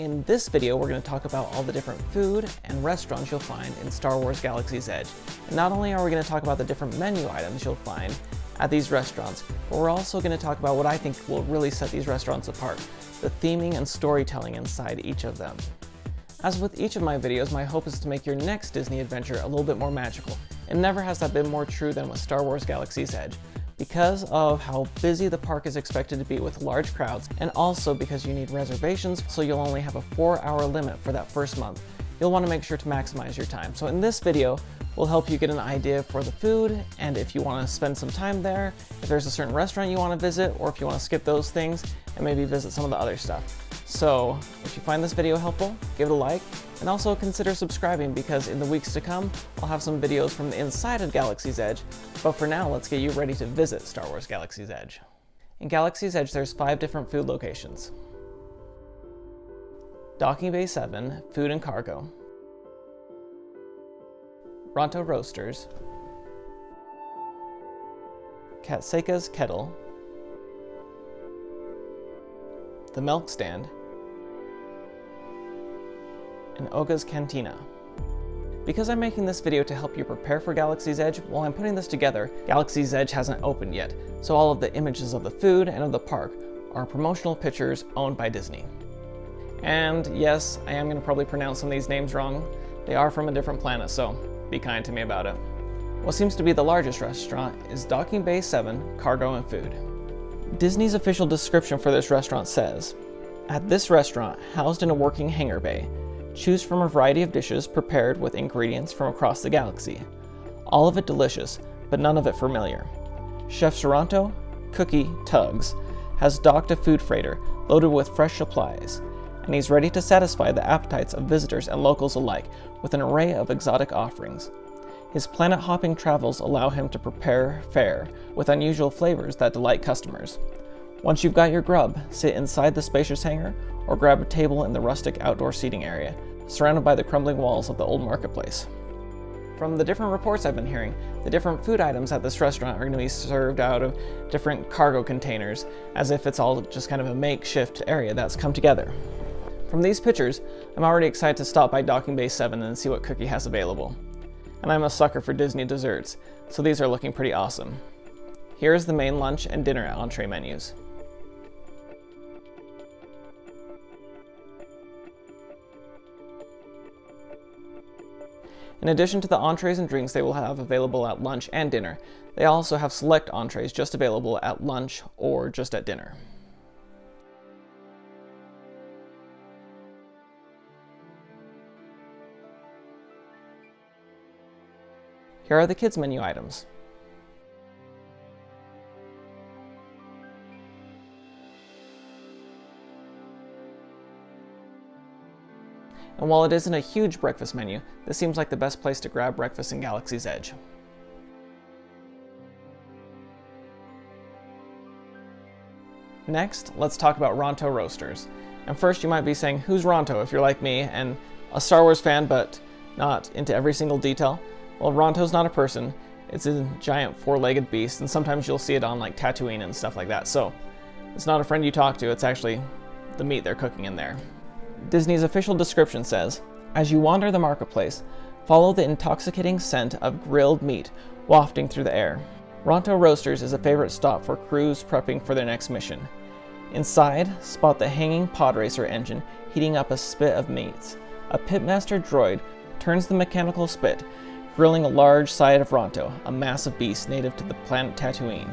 In this video, we're going to talk about all the different food and restaurants you'll find in Star Wars Galaxy's Edge. And not only are we going to talk about the different menu items you'll find at these restaurants, but we're also going to talk about what I think will really set these restaurants apart, the theming and storytelling inside each of them. As with each of my videos, my hope is to make your next Disney adventure a little bit more magical, and never has that been more true than with Star Wars Galaxy's Edge, because of how busy the park is expected to be with large crowds, and also because you need reservations, so you'll only have a 4-hour limit for that first month. You'll want to make sure to maximize your time. So in this video, we'll help you get an idea for the food, and if you want to spend some time there, if there's a certain restaurant you want to visit, or if you want to skip those things and maybe visit some of the other stuff. So if you find this video helpful, give it a like, and also consider subscribing, because in the weeks to come, I'll have some videos from the inside of Galaxy's Edge. But for now, let's get you ready to visit Star Wars Galaxy's Edge. In Galaxy's Edge, there's 5 different food locations. Docking Bay 7, Food and Cargo. Ronto Roasters. Saka's Kettle. The Milk Stand. And Oguz Cantina. Because I'm making this video to help you prepare for Galaxy's Edge, while I'm putting this together, Galaxy's Edge hasn't opened yet, so all of the images of the food and of the park are promotional pictures owned by Disney. And yes, I am going to probably pronounce some of these names wrong. They are from a different planet, so be kind to me about it. What seems to be the largest restaurant is Docking Bay 7, Cargo and Food. Disney's official description for this restaurant says, "At this restaurant, housed in a working hangar bay, choose from a variety of dishes prepared with ingredients from across the galaxy. All of it delicious, but none of it familiar. Chef Ronto, Cookie Tugs, has docked a food freighter loaded with fresh supplies, and he's ready to satisfy the appetites of visitors and locals alike with an array of exotic offerings. His planet-hopping travels allow him to prepare fare with unusual flavors that delight customers. Once you've got your grub, sit inside the spacious hangar or grab a table in the rustic outdoor seating area, surrounded by the crumbling walls of the old marketplace." From the different reports I've been hearing, the different food items at this restaurant are going to be served out of different cargo containers, as if it's all just kind of a makeshift area that's come together. From these pictures, I'm already excited to stop by Docking Bay 7 and see what Cookie has available. And I'm a sucker for Disney desserts, so these are looking pretty awesome. Here's the main lunch and dinner entree menus. In addition to the entrees and drinks they will have available at lunch and dinner, they also have select entrees just available at lunch or just at dinner. Here are the kids' menu items. And while it isn't a huge breakfast menu, this seems like the best place to grab breakfast in Galaxy's Edge. Next, let's talk about Ronto Roasters. And first, you might be saying, who's Ronto if you're like me and a Star Wars fan but not into every single detail? Well, Ronto's not a person, it's a giant 4-legged beast, and sometimes you'll see it on like Tatooine and stuff like that, so it's not a friend you talk to, it's actually the meat they're cooking in there. Disney's official description says, "As you wander the marketplace, follow the intoxicating scent of grilled meat wafting through the air. Ronto Roasters is a favorite stop for crews prepping for their next mission. Inside, spot the hanging pod racer engine heating up a spit of meats. A pitmaster droid turns the mechanical spit, grilling a large side of Ronto, a massive beast native to the planet Tatooine."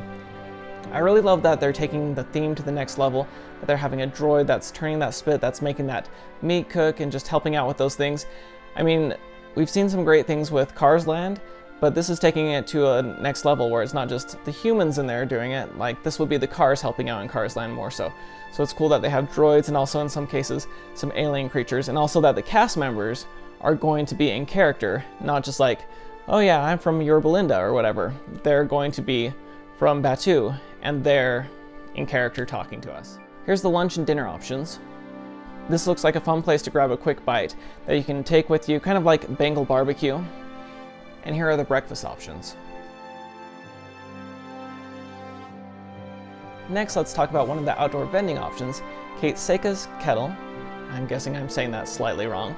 I really love that they're taking the theme to the next level, that they're having a droid that's turning that spit, that's making that meat cook and just helping out with those things. I mean, we've seen some great things with Cars Land, but this is taking it to a next level where it's not just the humans in there doing it, like this would be the cars helping out in Cars Land more so. So it's cool that they have droids and also in some cases some alien creatures, and also that the cast members are going to be in character, not just like, oh yeah, I'm from Yorba Linda or whatever. They're going to be from Batuu, and they're in character talking to us. Here's the lunch and dinner options. This looks like a fun place to grab a quick bite that you can take with you, kind of like Bengal barbecue. And here are the breakfast options. Next, let's talk about one of the outdoor vending options, Saka's Kettle, I'm guessing I'm saying that slightly wrong.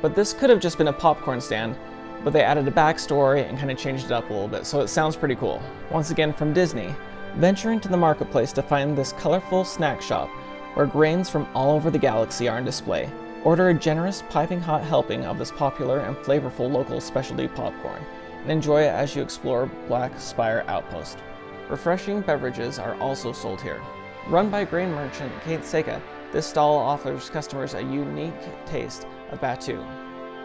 But this could have just been a popcorn stand, but they added a backstory and kind of changed it up a little bit, so it sounds pretty cool. Once again from Disney, venture into the marketplace to find this colorful snack shop where grains from all over the galaxy are on display. Order a generous, piping hot helping of this popular and flavorful local specialty popcorn, and enjoy it as you explore Black Spire Outpost. Refreshing beverages are also sold here. Run by grain merchant Kate Saka, this stall offers customers a unique taste of Batuu.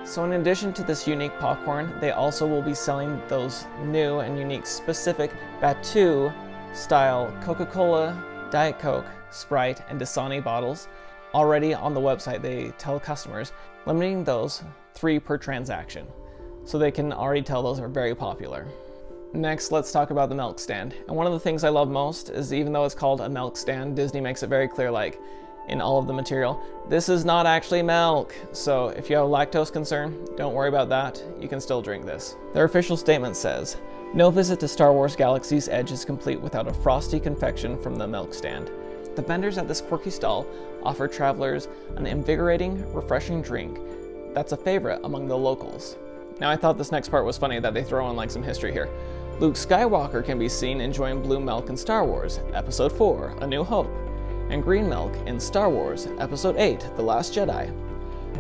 So in addition to this unique popcorn, they also will be selling those new and unique specific Batuu style Coca-Cola, Diet Coke, Sprite, and Dasani bottles. Already on the website, they tell customers, limiting those 3 per transaction. So they can already tell those are very popular. Next, let's talk about the milk stand. And one of the things I love most is, even though it's called a milk stand, Disney makes it very clear, like in all of the material, this is not actually milk. So if you have a lactose concern, don't worry about that. You can still drink this. Their official statement says, "No visit to Star Wars Galaxy's Edge is complete without a frosty confection from the milk stand." The vendors at this quirky stall offer travelers an invigorating, refreshing drink that's a favorite among the locals. Now I thought this next part was funny that they throw in like some history here. Luke Skywalker can be seen enjoying blue milk in Star Wars Episode 4, A New Hope, and green milk in Star Wars Episode 8, The Last Jedi.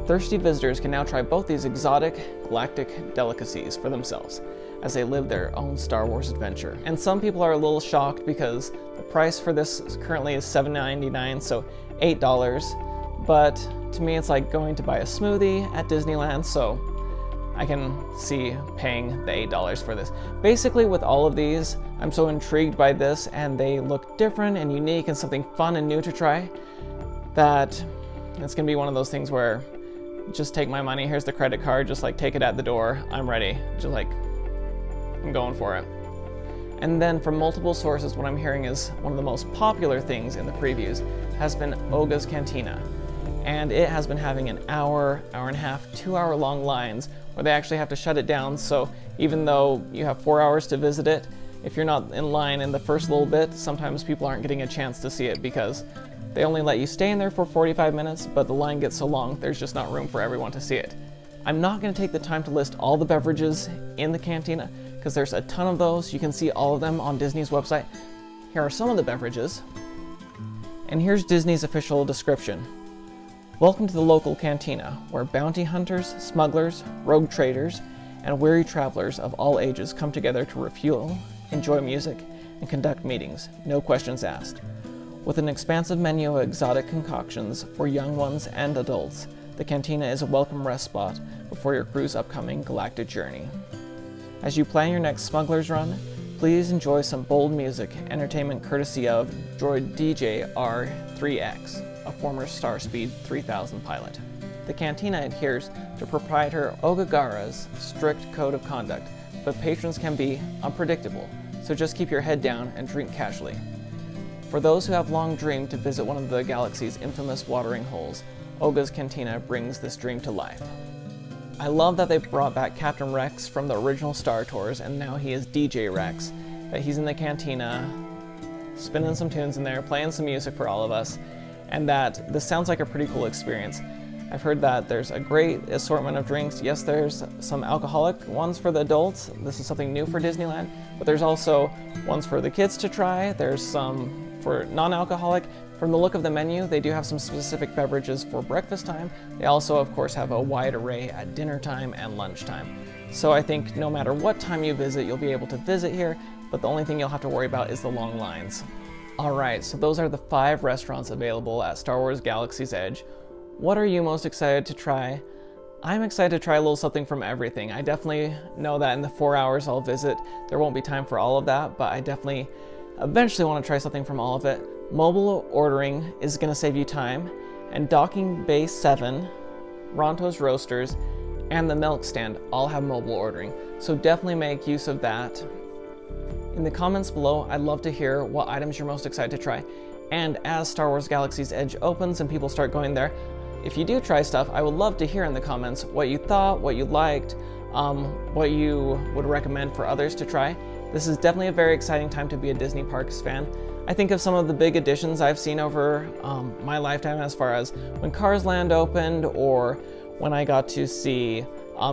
Thirsty visitors can now try both these exotic galactic delicacies for themselves as they live their own Star Wars adventure. And some people are a little shocked because the price for this currently is $7.99, so $8. But to me, it's like going to buy a smoothie at Disneyland, so I can see paying the $8 for this. Basically, with all of these, I'm so intrigued by this, and they look different and unique and something fun and new to try, that it's gonna be one of those things where just take my money, here's the credit card, just like take it at the door, I'm ready. Just like, I'm going for it. And then from multiple sources, what I'm hearing is one of the most popular things in the previews has been Oguz Cantina. And it has been having an hour, hour and a half, 2-hour long lines where they actually have to shut it down. So even though you have 4 hours to visit it, if you're not in line in the first little bit, sometimes people aren't getting a chance to see it because they only let you stay in there for 45 minutes, but the line gets so long, there's just not room for everyone to see it. I'm not going to take the time to list all the beverages in the cantina because there's a ton of those. You can see all of them on Disney's website. Here are some of the beverages. And here's Disney's official description. Welcome to the local cantina, where bounty hunters, smugglers, rogue traders, and weary travelers of all ages come together to refuel, enjoy music, and conduct meetings, no questions asked. With an expansive menu of exotic concoctions for young ones and adults, the cantina is a welcome rest spot before your crew's upcoming galactic journey. As you plan your next smuggler's run, please enjoy some bold music, entertainment courtesy of droid DJ R3X, a former Starspeed 3000 pilot. The cantina adheres to proprietor Ogagara's strict code of conduct, but patrons can be unpredictable, so just keep your head down and drink casually. For those who have long dreamed to visit one of the galaxy's infamous watering holes, Oguz Cantina brings this dream to life. I love that they brought back Captain Rex from the original Star Tours, and now he is DJ Rex, that he's in the cantina, spinning some tunes in there, playing some music for all of us, and that this sounds like a pretty cool experience. I've heard that there's a great assortment of drinks. Yes, there's some alcoholic ones for the adults. This is something new for Disneyland, but there's also ones for the kids to try. There's some for non-alcoholic. From the look of the menu, they do have some specific beverages for breakfast time. They also, of course, have a wide array at dinner time and lunchtime. So I think no matter what time you visit, you'll be able to visit here, but the only thing you'll have to worry about is the long lines. Alright, so those are the 5 restaurants available at Star Wars Galaxy's Edge. What are you most excited to try? I'm excited to try a little something from everything. I definitely know that in the 4 hours I'll visit, there won't be time for all of that, but I definitely eventually want to try something from all of it. Mobile ordering is going to save you time, and Docking Bay 7, Ronto's Roasters, and the Milk Stand all have mobile ordering, so definitely make use of that. In the comments below, I'd love to hear what items you're most excited to try, and as Star Wars Galaxy's Edge opens and people start going there, if you do try stuff, I would love to hear in the comments what you thought, what you liked, what you would recommend for others to try. This is definitely a very exciting time to be a Disney Parks fan. I think of some of the big additions I've seen over my lifetime, as far as when Cars Land opened, or when I got to see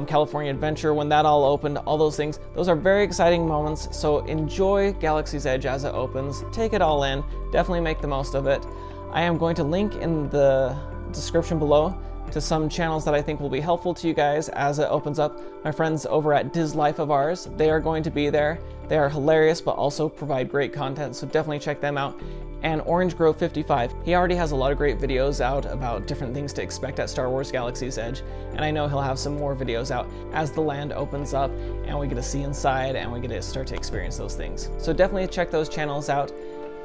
California Adventure, when that all opened, all those things. Those are very exciting moments, so enjoy Galaxy's Edge as it opens. Take it all in, definitely make the most of it. I am going to link in the description below to some channels that I think will be helpful to you guys as it opens up. My friends over at Diz Life of Ours, they are going to be there. They are hilarious, but also provide great content, so definitely check them out. And Orange Grove 55, he already has a lot of great videos out about different things to expect at Star Wars Galaxy's Edge, and I know he'll have some more videos out as the land opens up and we get to see inside and we get to start to experience those things. So definitely check those channels out.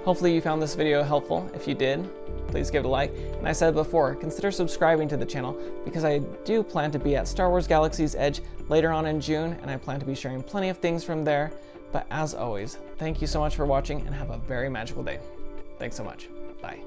Hopefully you found this video helpful. If you did, please give it a like. And I said before, consider subscribing to the channel, because I do plan to be at Star Wars Galaxy's Edge later on in June, and I plan to be sharing plenty of things from there. But as always, thank you so much for watching and have a very magical day. Thanks so much. Bye.